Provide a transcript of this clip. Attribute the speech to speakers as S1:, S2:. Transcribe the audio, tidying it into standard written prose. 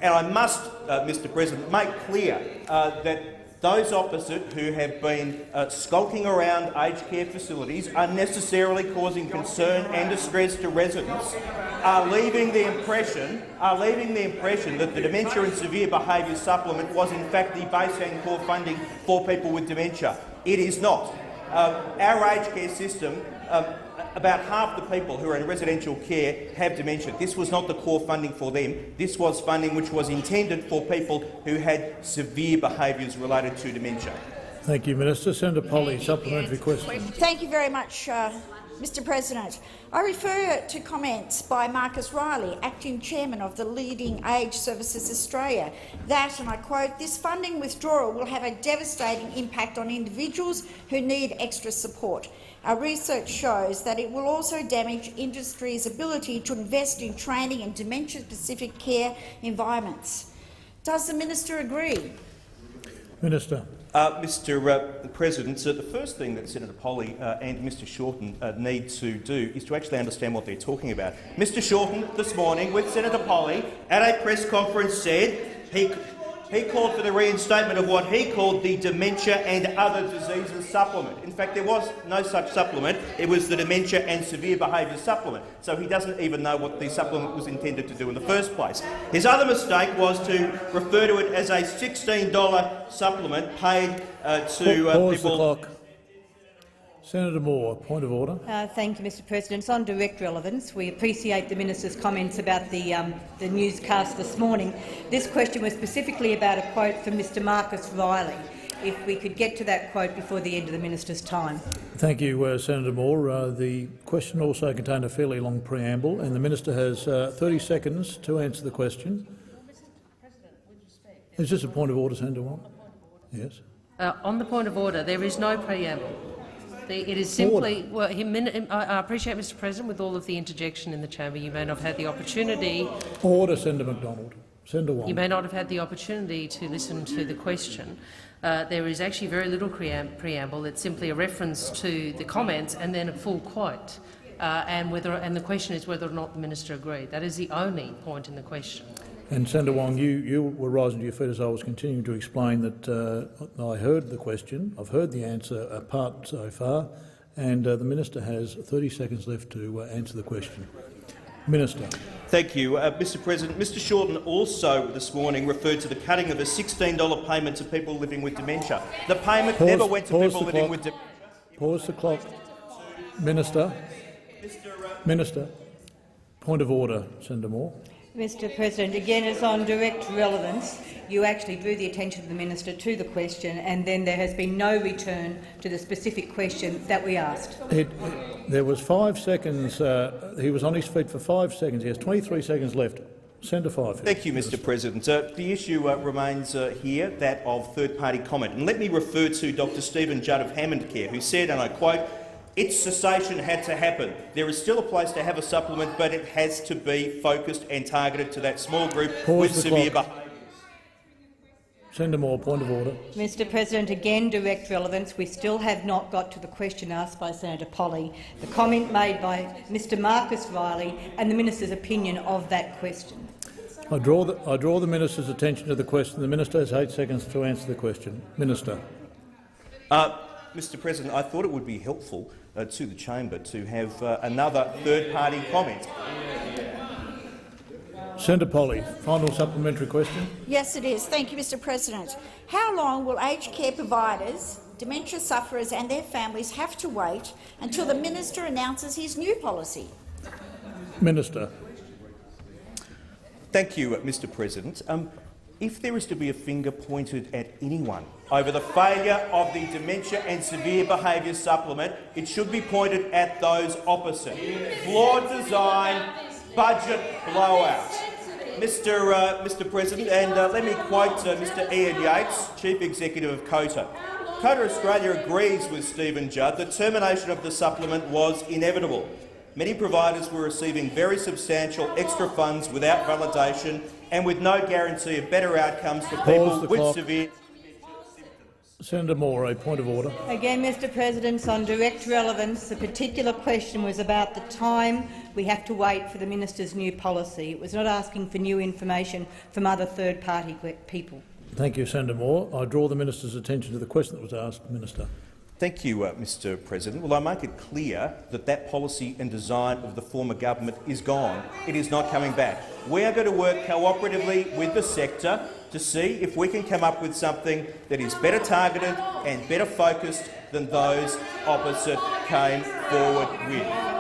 S1: And I must, Mr President, make clear that those opposite who have been skulking around aged care facilities unnecessarily causing concern and distress to residents are leaving the impression that the Dementia and Severe Behaviour Supplement was in fact the base and core funding for people with dementia. It is not. Our aged care system, about half the people who are in residential care have dementia. This was not the core funding for them. This was funding which was intended for people who had severe behaviours related to dementia.
S2: Thank you, Minister. Senator Polley, supplementary question.
S3: Thank you very much, Mr President. I refer to comments by Marcus Riley, Acting Chairman of the Leading Age Services Australia, that, and I quote, "This funding withdrawal will have a devastating impact on individuals who need extra support. Our research shows that it will also damage industry's ability to invest in training and dementia-specific care environments." Does the minister agree?
S2: Minister.
S1: Mr President, the first thing that Senator Polley and Mr Shorten need to do is to actually understand what they're talking about. Mr Shorten, this morning, with Senator Polley, at a press conference said he called for the reinstatement of what he called the Dementia and Other Diseases Supplement. In fact, there was no such supplement. It was the Dementia and Severe Behaviour Supplement. So he doesn't even know what the supplement was intended to do in the first place. His other mistake was to refer to it as a $16 supplement paid to
S2: Pause
S1: people.
S2: The clock. Senator Moore, point of order.
S4: Thank you, Mr President. It's on direct relevance. We appreciate the minister's comments about the newscast this morning. This question was specifically about a quote from Mr Marcus Riley. If we could get to that quote before the end of the minister's time.
S2: Thank you, Senator Moore. The question also contained a fairly long preamble, and the minister has 30 seconds to answer the question. Is this a point of order, Senator Wong? Yes.
S5: On the point of order, there is no preamble. It is simply— well, I appreciate, Mr President, with all of the interjection in the chamber, you may not have had the opportunity—
S2: Order, Senator McDonald. Senator Wong.
S5: You may not have had the opportunity to listen to the question. There is actually very little preamble. It's simply a reference to the comments and then a full quote. And the question is whether or not the minister agreed. That is the only point in the question.
S2: And Senator Wong, you were rising to your feet as I was continuing to explain that I heard the question, I've heard the answer part so far, and the minister has 30 seconds left to answer the question. Minister.
S1: Thank you, Mr President. Mr Shorten also this morning referred to the cutting of a $16 payment to people living with dementia. The payment never went to people living with dementia.
S2: Pause the clock. Minister. Minister. Point of order, Senator Moore.
S4: Mr President, again, it's on direct relevance. You actually drew the attention of the minister to the question, and then there has been no return to the specific question that we asked.
S2: There was 5 seconds. He was on his feet for 5 seconds. He has 23 seconds left. Senator Fife.
S1: Thank you, Mr President. The issue remains here, that of third-party comment. And let me refer to Dr Stephen Judd of Hammond Care, who said, and I quote, "Its cessation had to happen. There is still a place to have a supplement, but it has to be focused and targeted to that small group with severe behaviours."
S2: Senator Moore, point of order.
S4: Mr President, again direct relevance. We still have not got to the question asked by Senator Polley, the comment made by Mr Marcus Riley and the minister's opinion of that question.
S2: I draw the minister's attention to the question. The minister has 8 seconds to answer the question. Minister.
S1: Mr President, I thought it would be helpful to the chamber to have another third-party comment.
S2: Senator Polley, final supplementary question.
S3: Yes, it is. Thank you, Mr President. How long will aged care providers, dementia sufferers and their families have to wait until the minister announces his new policy?
S2: Minister.
S1: Thank you, Mr President. If there is to be a finger pointed at anyone over the failure of the Dementia and Severe Behaviour Supplement, it should be pointed at those opposite. Flawed design, budget blowout. Mr President, and let me quote Mr Ian Yates, Chief Executive of COTA. COTA Australia agrees with Stephen Judd that termination of the supplement was inevitable. Many providers were receiving very substantial extra funds without validation and with no guarantee of better outcomes for people with severe dementia symptoms.
S2: Senator Moore, a point of order.
S4: Again, Mr President, on direct relevance, the particular question was about the time we have to wait for the minister's new policy. It was not asking for new information from other third-party people.
S2: Thank you, Senator Moore. I draw the minister's attention to the question that was asked. Minister.
S1: Thank you, Mr President. Well, I make it clear that that policy and design of the former government is gone. It is not coming back. We are going to work cooperatively with the sector to see if we can come up with something that is better targeted and better focused than those opposite came forward with.